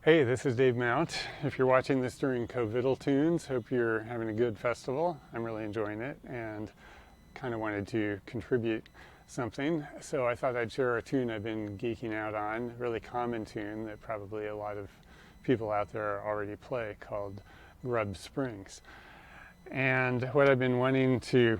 Hey, this is Dave Mount. If you're watching this during Coviddletunes, hope you're having a good festival. I'm really enjoying it and kind of wanted to contribute something. So I thought I'd share a tune I've been geeking out on, a really common tune that probably a lot of people out there already play, called Grub Springs. And what I've been wanting to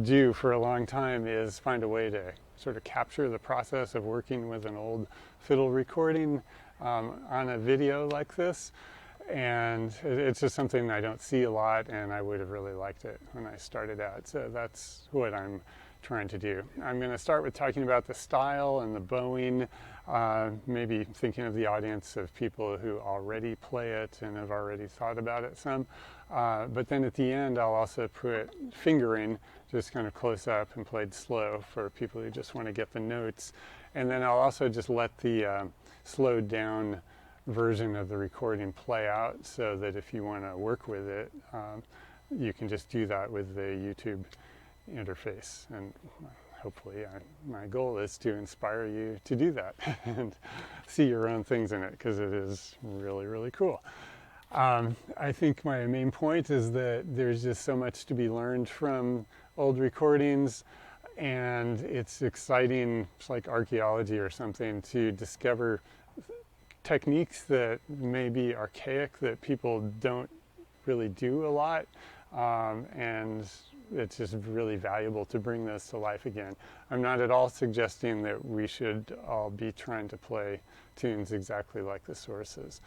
do for a long time is find a way to sort of capture the process of working with an old fiddle recording on a video like this. And it's just something I don't see a lot, and I would have really liked it when I started out. So that's what I'm trying to do. I'm going to start with talking about the style and the bowing, maybe thinking of the audience of people who already play it and have already thought about it some. But then at the end, I'll also put fingering, just kind of close up and played slow for people who just want to get the notes. And then I'll also just let the slowed down version of the recording play out, so that if you want to work with it, you can just do that with the YouTube interface. And hopefully my goal is to inspire you to do that and see your own things in it, because it is really, really cool. I think my main point is that there's just so much to be learned from old recordings, and it's exciting. It's like archaeology or something, to discover techniques that may be archaic, that people don't really do a lot, and it's just really valuable to bring this to life again. I'm not at all suggesting that we should all be trying to play tunes exactly like the sources.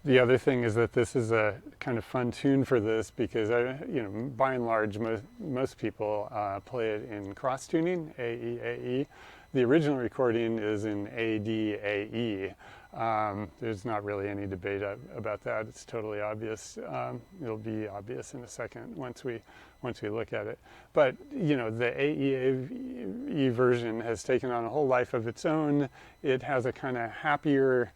The other thing is that this is a kind of fun tune for this, because by and large, most people play it in cross tuning, A-E-A-E. The original recording is in A-D-A-E. There's not really any debate about that. It's totally obvious. It'll be obvious in a second once we look at it. But the A-E-A-E version has taken on a whole life of its own. It has a kind of happier,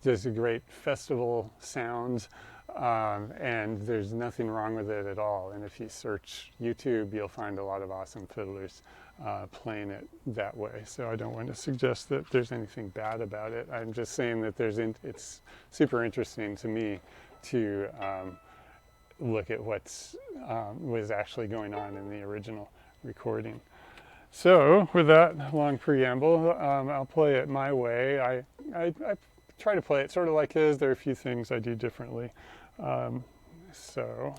just a great festival sound, and there's nothing wrong with it at all. And if you search YouTube, you'll find a lot of awesome fiddlers playing it that way. So I don't want to suggest that there's anything bad about it. I'm just saying that it's super interesting to me to look at was actually going on in the original recording. So with that long preamble, I'll play it my way. I try to play it sort of like his. There are a few things I do differently. So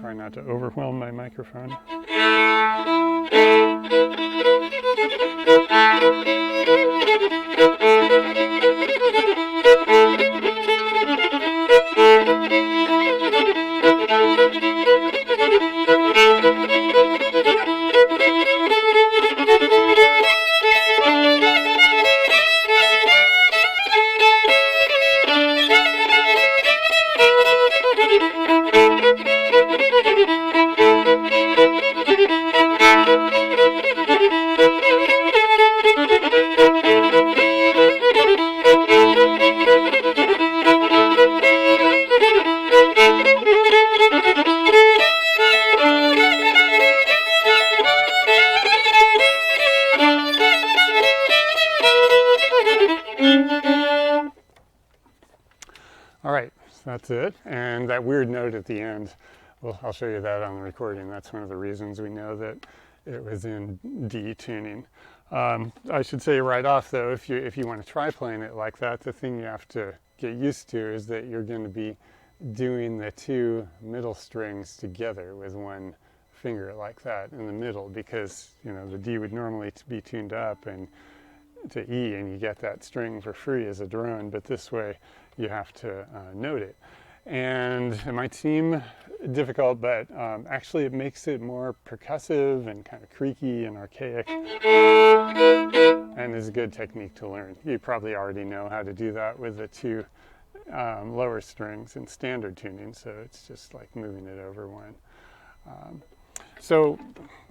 try not to overwhelm my microphone. All right, so that's it. And that weird note at the end, well, I'll show you that on the recording. That's one of the reasons we know that it was in D tuning. I should say right off, though, if you want to try playing it like that, the thing you have to get used to is that you're going to be doing the two middle strings together with one finger like that in the middle, because the D would normally be tuned up and to E, and you get that string for free as a drone, but this way you have to note it. And it might seem difficult, but actually it makes it more percussive and kind of creaky and archaic, and is a good technique to learn. You probably already know how to do that with the two lower strings in standard tuning, so it's just like moving it over one. So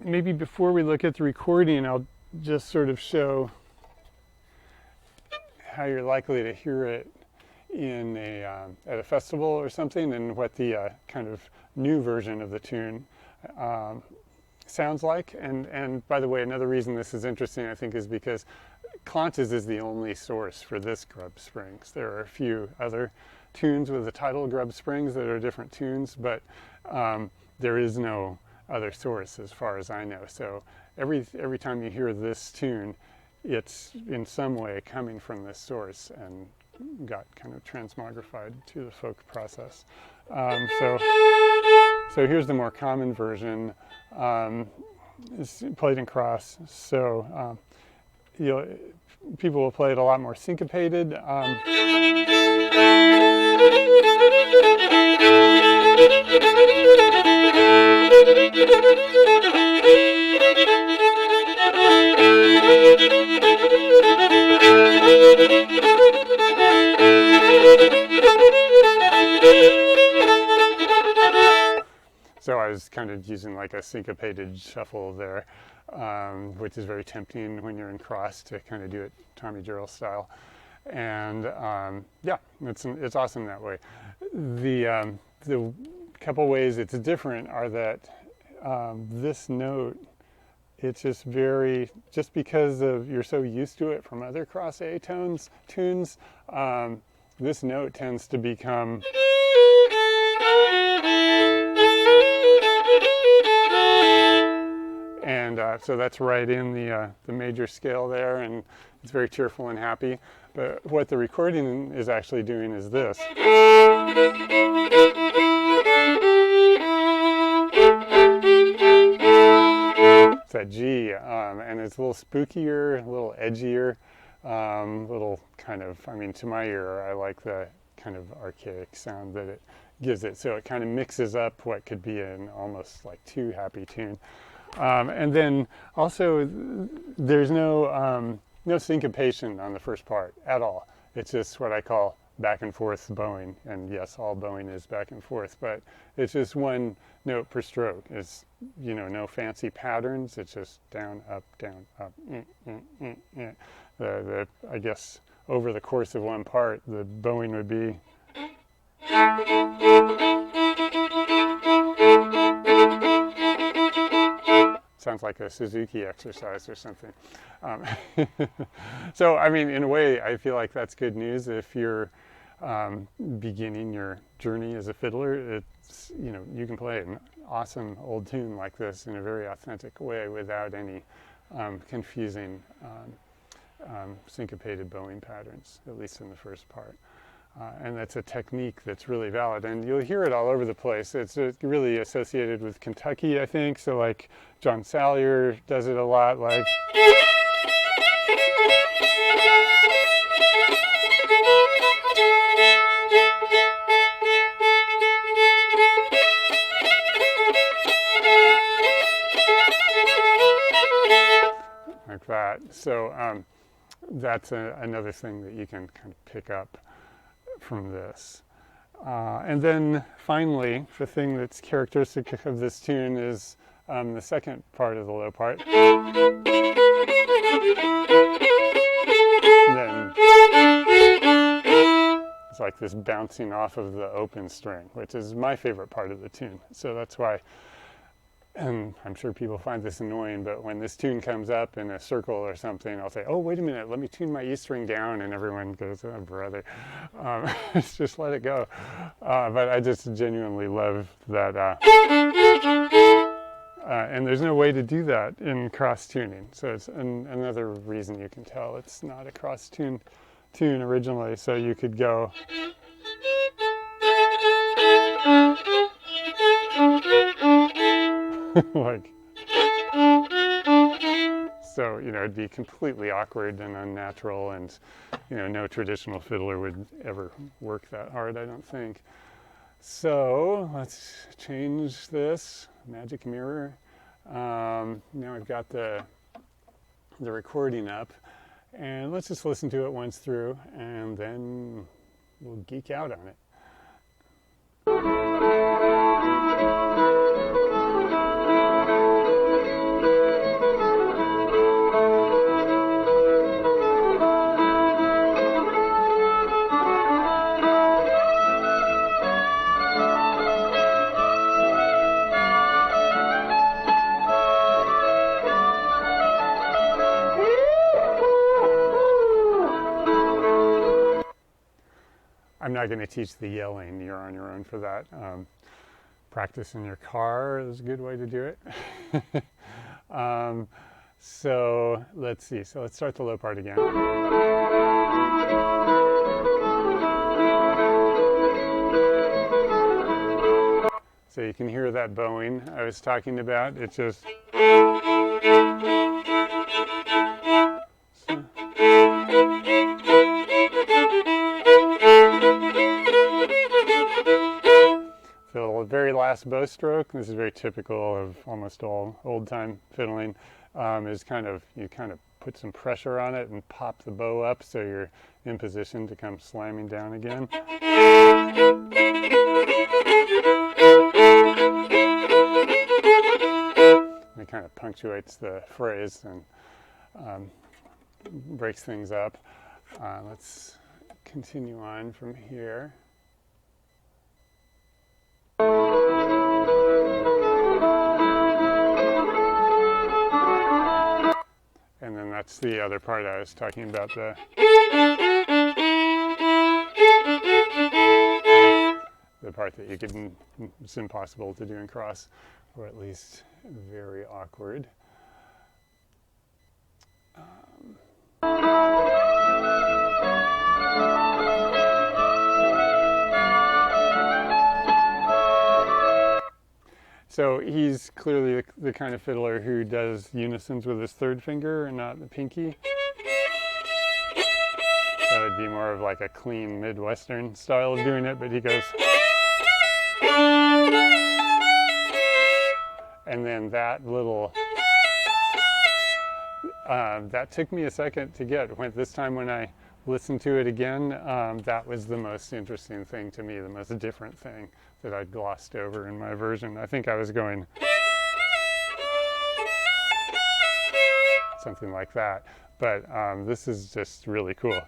maybe before we look at the recording, I'll just sort of show how you're likely to hear it in at a festival or something, and what the kind of new version of the tune sounds like. And by the way, another reason this is interesting, I think, is because Contes is the only source for this Grub Springs. There are a few other tunes with the title Grub Springs that are different tunes, but there is no other source as far as I know. So every time you hear this tune, it's in some way coming from this source and got kind of transmogrified to the folk process. So here's the more common version. It's played in cross. So people will play it a lot more syncopated. So I was kind of using like a syncopated shuffle there, which is very tempting when you're in cross to kind of do it Tommy Jarrell style. And yeah, it's awesome that way. The couple ways it's different are that this note, it's just because you're so used to it from other cross A tunes, this note tends to become and so that's right in the major scale there, and it's very cheerful and happy. But what the recording is actually doing is this. It's that G, and it's a little spookier, a little edgier, little kind of, I mean, to my ear, I like the kind of archaic sound that it gives it. So it kind of mixes up what could be an almost like too happy tune. And then also, there's no syncopation on the first part at all. It's just what I call back and forth bowing. And yes, all bowing is back and forth, but it's just one note per stroke. It's, no fancy patterns. It's just down, up, I guess over the course of one part, the bowing would be. Sounds like a Suzuki exercise or something. So, I mean, in a way, I feel like that's good news if you're beginning your journey as a fiddler. It's, you can play an awesome old tune like this in a very authentic way without any confusing syncopated bowing patterns, at least in the first part. And that's a technique that's really valid, and you'll hear it all over the place. It's really associated with Kentucky, I think. So like John Salyer does it a lot, like that. So that's another thing that you can kind of pick up from this. And then finally, the thing that's characteristic of this tune is the second part of the low part. Then it's like this bouncing off of the open string, which is my favorite part of the tune. So that's why, and I'm sure people find this annoying, but when this tune comes up in a circle or something, I'll say, oh, wait a minute, let me tune my E string down, and everyone goes, oh, brother, just let it go. But I just genuinely love that, and there's no way to do that in cross tuning, so it's another reason you can tell it's not a cross tune originally. So you could go like, so, it'd be completely awkward and unnatural, and, no traditional fiddler would ever work that hard, I don't think. So let's change this, magic mirror. Now I've got the recording up, and let's just listen to it once through, and then we'll geek out on it. I'm not going to teach the yelling. You're on your own for that. Practice in your car is a good way to do it. So let's see. So let's start the low part again. So you can hear that bowing I was talking about. It's just... So the very last bow stroke, this is very typical of almost all old-time fiddling, is you kind of put some pressure on it and pop the bow up so you're in position to come slamming down again. It kind of punctuates the phrase and breaks things up. Let's continue on from here. And then that's the other part I was talking about, the part that it's impossible to do in cross, or at least very awkward. So he's clearly the kind of fiddler who does unisons with his third finger and not the pinky. That would be more of like a clean Midwestern style of doing it, but he goes... And then that little... that took me a second to get. This time when I listened to it again, that was the most interesting thing to me, the most different thing that I'd glossed over in my version. I think I was going something like that, but this is just really cool.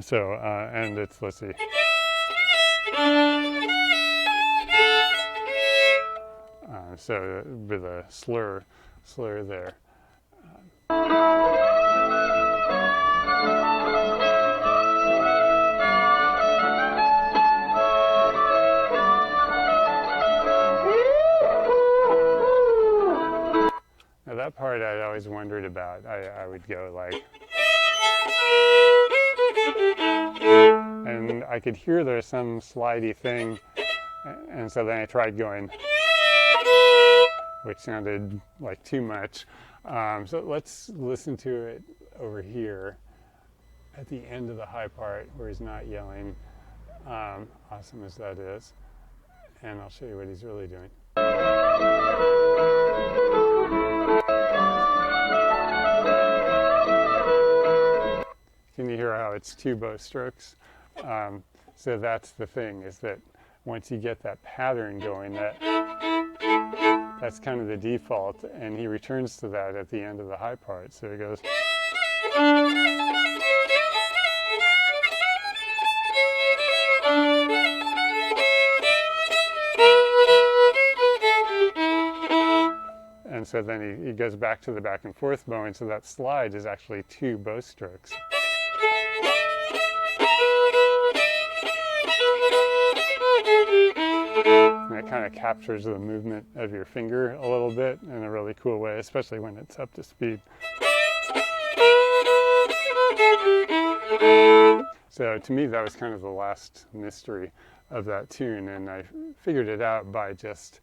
So, and it's, let's see. So with a slur there. Now that part I'd always wondered about. I would go like, and I could hear there's some slidey thing, and so then I tried going, which sounded like too much. So let's listen to it over here at the end of the high part where he's not yelling, awesome as that is. And I'll show you what he's really doing. Can you hear how it's two bow strokes? So that's the thing, is that once you get that pattern going, that's kind of the default, and he returns to that at the end of the high part. So he goes. And so then he goes back to the back and forth bowing, so that slide is actually two bow strokes. And it kind of captures the movement of your finger a little bit in a really cool way, especially when it's up to speed. So to me, that was kind of the last mystery of that tune, and I figured it out by just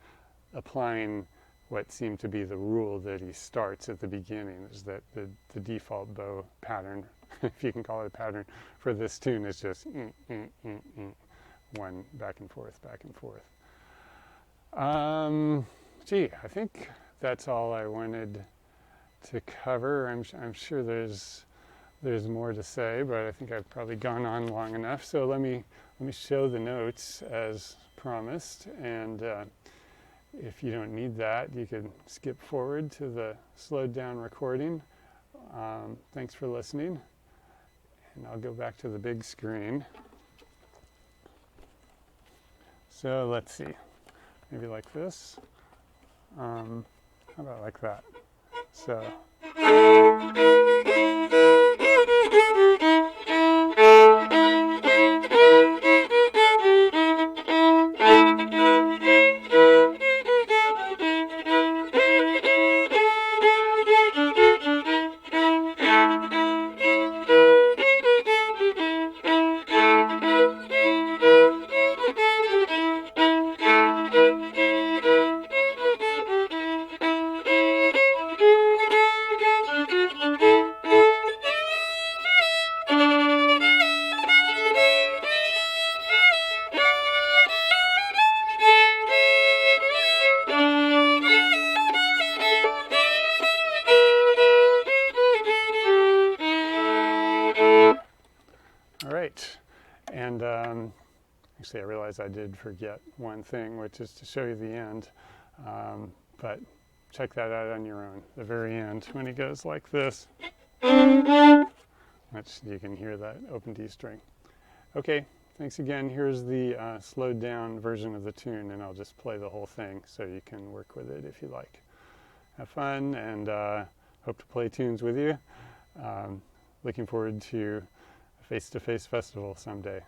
applying what seemed to be the rule that he starts at the beginning, is that the default bow pattern, if you can call it a pattern, for this tune is just one back and forth, back and forth. Gee, I think that's all I wanted to cover. I'm sure there's more to say, but I think I've probably gone on long enough. So let me show the notes as promised, and if you don't need that, you can skip forward to the slowed down recording. Thanks for listening, and I'll go back to the big screen. So let's see, maybe like this. How about like that? So. actually, I realized I did forget one thing, which is to show you the end. But check that out on your own. The very end, when he goes like this, which you can hear that open D string. Okay, thanks again. Here's the slowed down version of the tune, and I'll just play the whole thing so you can work with it if you like. Have fun, and hope to play tunes with you. Looking forward to a face-to-face festival someday.